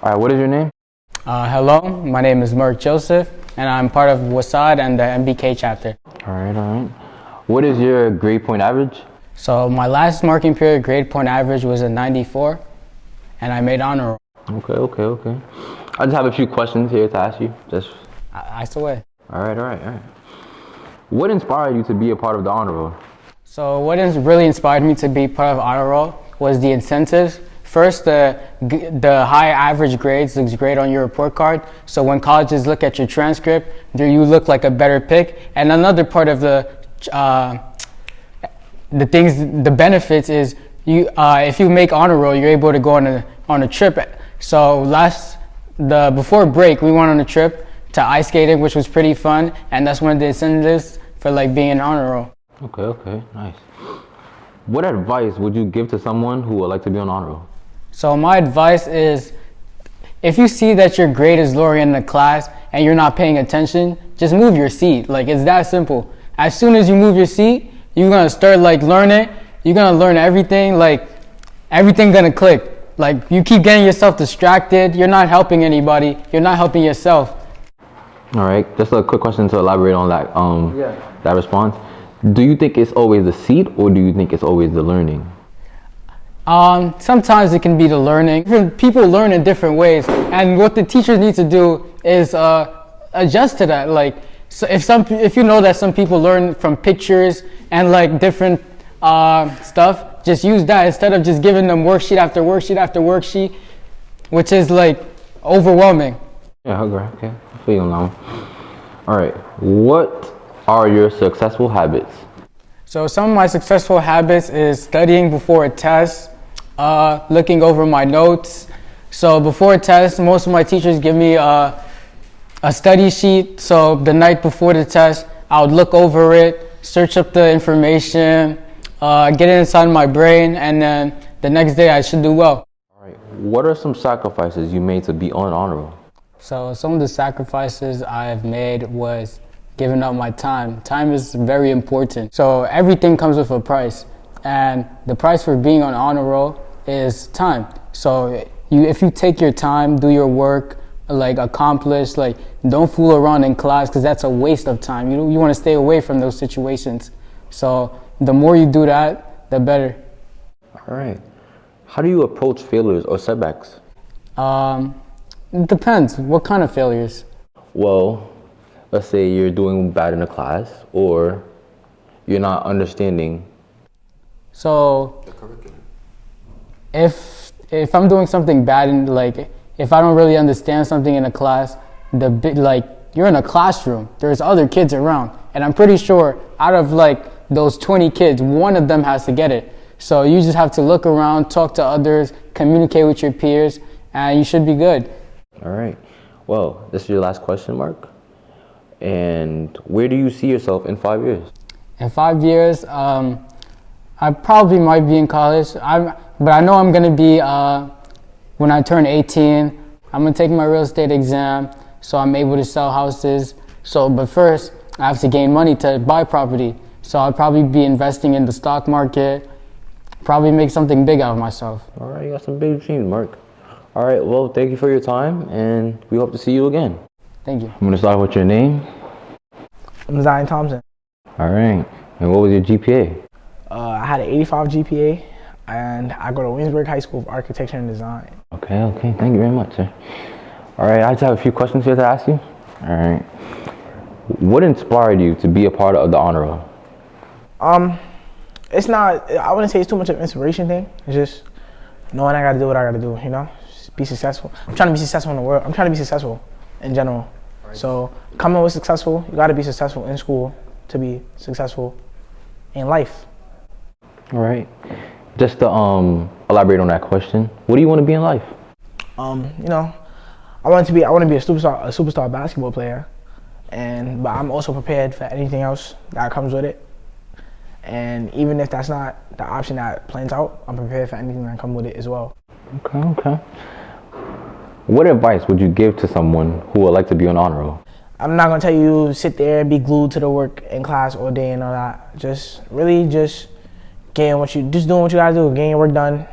All right, what is your name? Hello, my name is Mark Joseph, and I'm part of WHSAD and the MBK chapter. All right. What is your grade point average? So my last marking period grade point average was a 94, and I made honor roll. Okay. I just have a few questions here to ask you. Ask away. All right. What inspired you to be a part of the honor roll? So what has really inspired me to be part of honor roll was the incentives. First, the high average grades looks great on your report card. So when colleges look at your transcript, you look like a better pick. And another part of the benefits is if you make honor roll, you're able to go on a trip. So before break, we went on a trip to ice skating, which was pretty fun, and that's one of the incentives for being an honor roll. Okay, nice. What advice would you give to someone who would like to be on honor roll? So my advice is, if you see that your grade is lower in the class and you're not paying attention, just move your seat. It's that simple. As soon as you move your seat, you're gonna start learning. You're gonna learn everything. Everything's gonna click. You keep getting yourself distracted. You're not helping anybody. You're not helping yourself. All right, just a quick question to elaborate on that. That response. Do you think it's always the seat, or do you think it's always the learning? Sometimes it can be the learning. Different people learn in different ways, and what the teachers need to do is adjust to that. So if you know that some people learn from pictures and different stuff, just use that instead of just giving them worksheet after worksheet after worksheet, which is overwhelming. Yeah, okay. I feel you now. All right, what are your successful habits? So some of my successful habits is studying before a test, looking over my notes. So before a test, most of my teachers give me a study sheet. So the night before the test, I would look over it, search up the information, get it inside my brain, and then the next day I should do well. All right. What are some sacrifices you made to be on honor roll? So some of the sacrifices I've made was giving up my time. Time is very important. So everything comes with a price, and the price for being on honor roll is time. So if you take your time, do your work, accomplish, don't fool around in class, because that's a waste of time. You want to stay away from those situations. So the more you do that, the better. All right. How do you approach failures or setbacks? It depends. What kind of failures? Well, let's say you're doing bad in a class, or you're not understanding. So the curriculum. If I'm doing something bad and if I don't really understand something in a class, you're in a classroom. There's other kids around, and I'm pretty sure out of those 20 kids, one of them has to get it. So you just have to look around, talk to others, communicate with your peers, and you should be good. All right. Well, this is your last question, Mark. And where do you see yourself in 5 years? In 5 years, I probably might be in college. But I know I'm going to be, when I turn 18, I'm going to take my real estate exam so I'm able to sell houses. But first, I have to gain money to buy property. So I'll probably be investing in the stock market, probably make something big out of myself. All right, you got some big dreams, Mark. All right, well, thank you for your time, and we hope to see you again. Thank you. I'm going to start with your name. I'm Zion Thompson. All right, and what was your GPA? I had an 85 GPA, and I go to Williamsburg High School for Architecture and Design. Okay, thank you very much, sir. All right, I just have a few questions here to ask you. All right. What inspired you to be a part of the honor roll? It's not, I wouldn't say it's too much of an inspiration thing. It's just knowing I got to do what I got to do, just be successful. I'm trying to be successful in the world. I'm trying to be successful in general. Right. So coming with successful, you got to be successful in school to be successful in life. All right. Just to elaborate on that question, what do you want to be in life? I want to be a superstar basketball player, but I'm also prepared for anything else that comes with it. And even if that's not the option that plans out, I'm prepared for anything that comes with it as well. Okay. What advice would you give to someone who would like to be on honor roll? I'm not gonna tell you sit there and be glued to the work in class all day and all that. Just doing what you gotta do, getting your work done,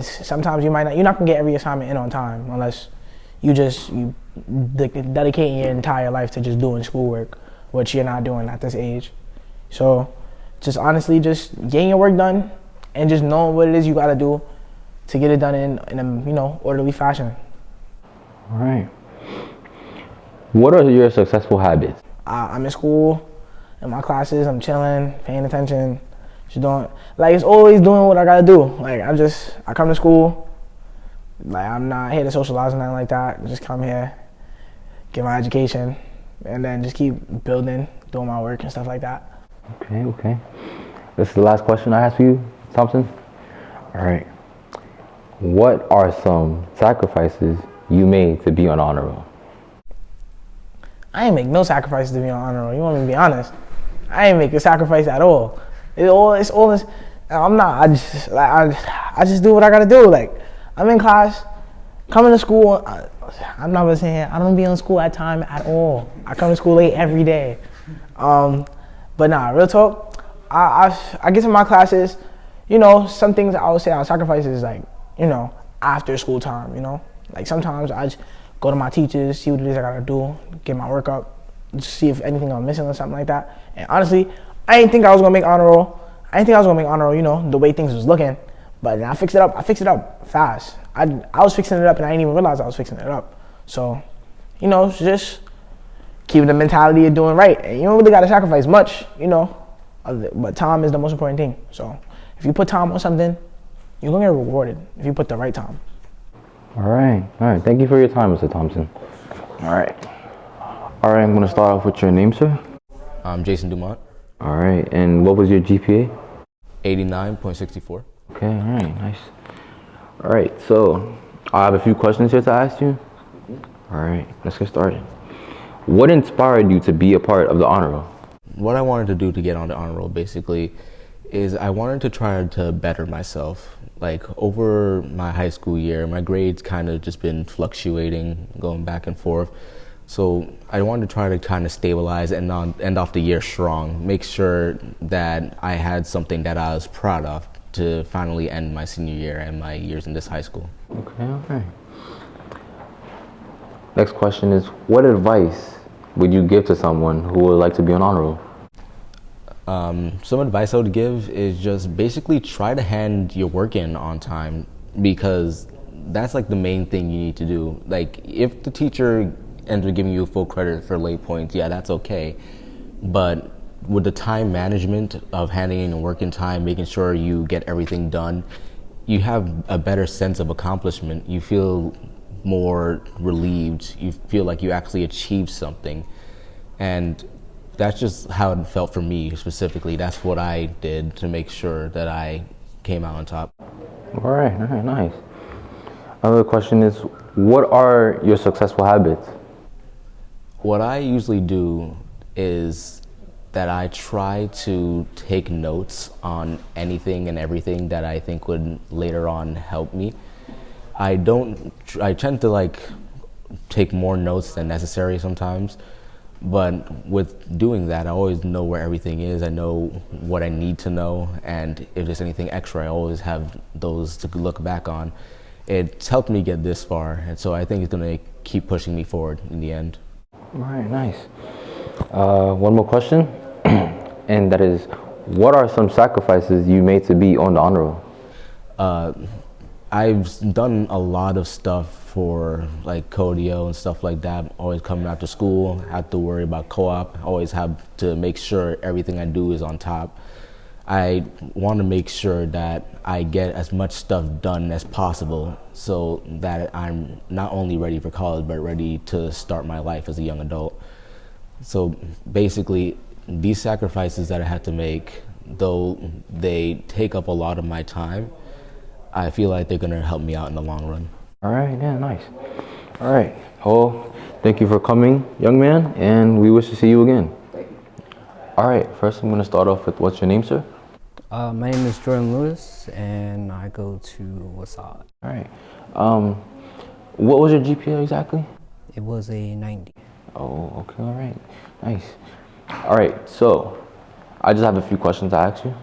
Sometimes you're not gonna get every assignment in on time unless you dedicate your entire life to just doing schoolwork, which you're not doing at this age. So just honestly, just getting your work done and just knowing what it is you gotta do to get it done in a orderly fashion. All right. What are your successful habits? I'm in school, in my classes, I'm chilling, paying attention, just doing, it's always doing what I gotta do. I come to school, I'm not here to socialize or nothing like that. Just come here, get my education, and then just keep building, doing my work and stuff like that. Okay. This is the last question I ask you, Thompson. All right. What are some sacrifices you made to be on honor roll? I ain't make no sacrifices to be on honor roll. You want me to be honest? I ain't make a sacrifice at all. It's all this. I'm not. I just do what I gotta do. I'm in class, coming to school. I'm not gonna say I don't be on school at time at all. I come to school late every day. But nah, real talk. I get to my classes. Some things I would say I sacrifice is after school time. Sometimes I just go to my teachers, see what it is I gotta do, get my work up, just see if anything I'm missing or something like that. And honestly, I didn't think I was gonna make honor roll. The way things was looking. But then I fixed it up. I fixed it up fast. I was fixing it up and I didn't even realize I was fixing it up. So, just keeping the mentality of doing right. And you don't really gotta sacrifice much, but time is the most important thing. So if you put time on something, you're gonna get rewarded if you put the right time. All right. Thank you for your time, Mr. Thompson. All right, I'm gonna start off with your name, sir. I'm Jason Dumont. All right, and what was your GPA? 89.64. Okay, all right, nice. All right, so I have a few questions here to ask you. All right, let's get started. What inspired you to be a part of the honor roll? What I wanted to do to get on the honor roll basically is I wanted to try to better myself. Over my high school year, my grades kind of just been fluctuating, going back and forth. So I wanted to try to kind of stabilize and end off the year strong, make sure that I had something that I was proud of to finally end my senior year and my years in this high school. Okay. Next question is, what advice would you give to someone who would like to be on honor roll? Some advice I would give is just basically try to hand your work in on time, because that's the main thing you need to do. If the teacher ends up giving you full credit for late points, yeah, that's okay. But with the time management of handing in your work in time, making sure you get everything done, you have a better sense of accomplishment. You feel more relieved. You feel like you actually achieved something. And that's just how it felt for me specifically. That's what I did to make sure that I came out on top. All right, nice. Another question is, what are your successful habits? What I usually do is that I try to take notes on anything and everything that I think would later on help me. I tend to take more notes than necessary sometimes. But with doing that, I always know where everything is. I know what I need to know, and if there's anything extra, I always have those to look back on. It's helped me get this far, and so I think it's going to keep pushing me forward in the end. All right, nice. One more question, and that is, what are some sacrifices you made to be on the honor roll? I've done a lot of stuff for Codio and stuff like that. Always coming after school, have to worry about co-op, always have to make sure everything I do is on top. I want to make sure that I get as much stuff done as possible so that I'm not only ready for college, but ready to start my life as a young adult. So basically, these sacrifices that I had to make, though they take up a lot of my time, I feel like they're going to help me out in the long run. All right, yeah, nice. All right, well, thank you for coming, young man, and we wish to see you again. All right, first I'm going to start off with, what's your name, sir? My name is Jordan Lewis, and I go to WHSAD. All right. What was your GPA exactly? It was a 90. Oh, okay, all right, nice. All right, so I just have a few questions to ask you.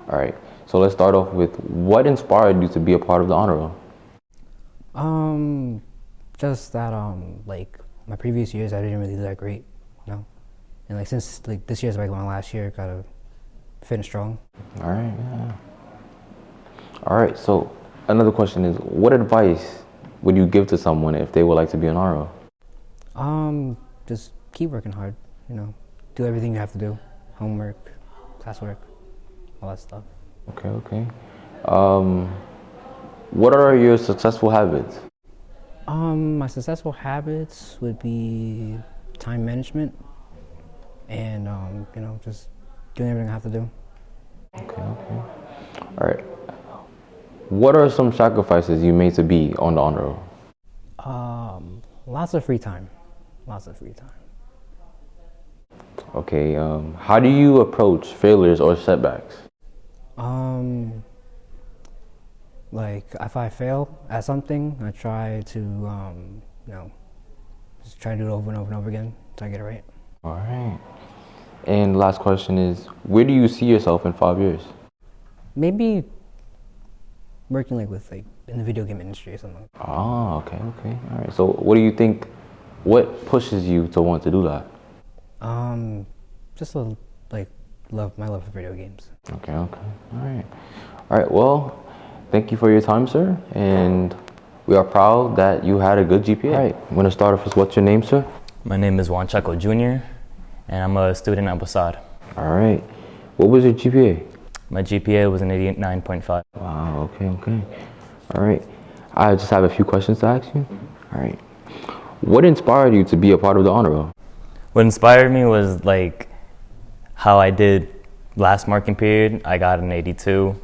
All right, So let's start off with what inspired you to be a part of the honor roll? Just that like my previous years I didn't really do that great, and like since like this year's like my last year, gotta finish strong. All right, yeah. All right, so another question is, what advice would you give to someone if they would like to be an honor roll? Just keep working hard, do everything you have to do, homework, classwork, all that stuff. Okay. What are your successful habits? My successful habits would be time management and just doing everything I have to do. Okay. All right. What are some sacrifices you made to be on the honor roll? Lots of free time. Okay. How do you approach failures or setbacks? Like if I fail at something, I try to just try to do it over and over and over again until I get it right. All right. And last question is, where do you see yourself in 5 years? Maybe working with in the video game industry or something. Oh, okay. All right. So what do you think, what pushes you to want to do that? Just my love for video games. Okay. All right. Well, thank you for your time, sir. And we are proud that you had a good GPA. All right. I'm going to start off with what's your name, sir? My name is Juan Chub Jr. and I'm a student at WHSAD. All right. What was your GPA? My GPA was an 89.5. Wow, okay. All right. I just have a few questions to ask you. All right. What inspired you to be a part of the honor roll? What inspired me was how I did last marking period. I got an 82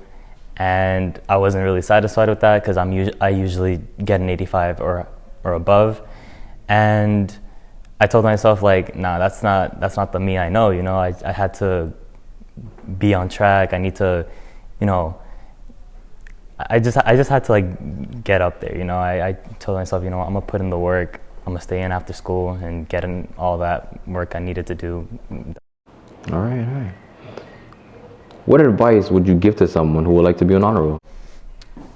and I wasn't really satisfied with that because I usually get an 85 or above. And I told myself nah, that's not the me I know, I had to be on track. I need to, I just had to get up there, I told myself, I'm gonna put in the work. I'm gonna stay in after school and get in all that work I needed to do. All right. What advice would you give to someone who would like to be an honor roll?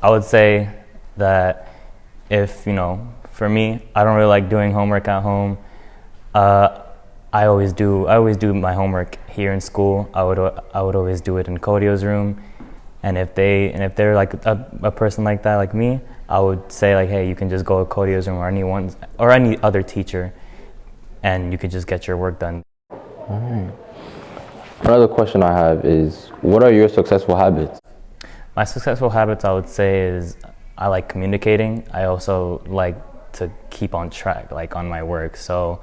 I would say that if, for me, I don't really like doing homework at home. I always do my homework here in school. I would always do it in Codio's room. And if they're a person like that, like me, I would say hey, you can just go to Codio's room or any other teacher, and you could just get your work done. All right. Another question I have is, what are your successful habits? My successful habits, I would say, is I like communicating. I also like to keep on track, on my work. So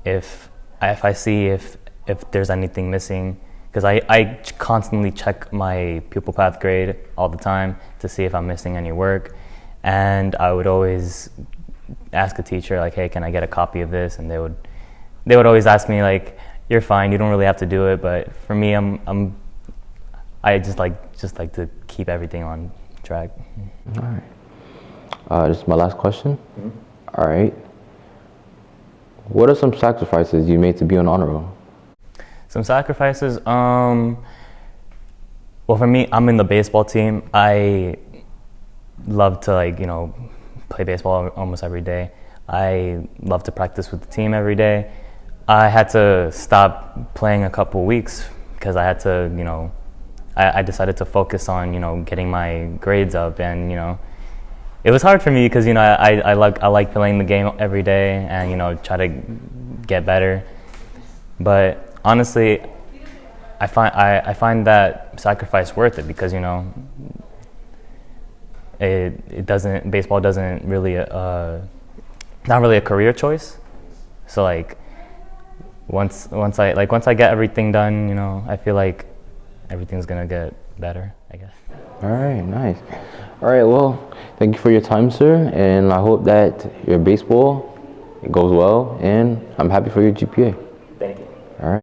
if I see if there's anything missing, because I constantly check my pupil path grade all the time to see if I'm missing any work, and I would always ask a teacher hey, can I get a copy of this? And they would always ask me you're fine, you don't really have to do it. But for me, I just like to keep everything on track. All right. This is my last question. Mm-hmm. All right. What are some sacrifices you made to be on honor roll? Some sacrifices. Well, for me, I'm in the baseball team. I love to play baseball almost every day. I love to practice with the team every day. I had to stop playing a couple weeks because I had to, I decided to focus on, getting my grades up, and it was hard for me because I like playing the game every day and try to get better. But honestly, I find that sacrifice worth it because baseball doesn't really not really a career choice. So once I get everything done, I feel like everything's gonna get better, I guess. All right, nice. All right, well, thank you for your time, sir, and I hope that your baseball goes well, and I'm happy for your GPA.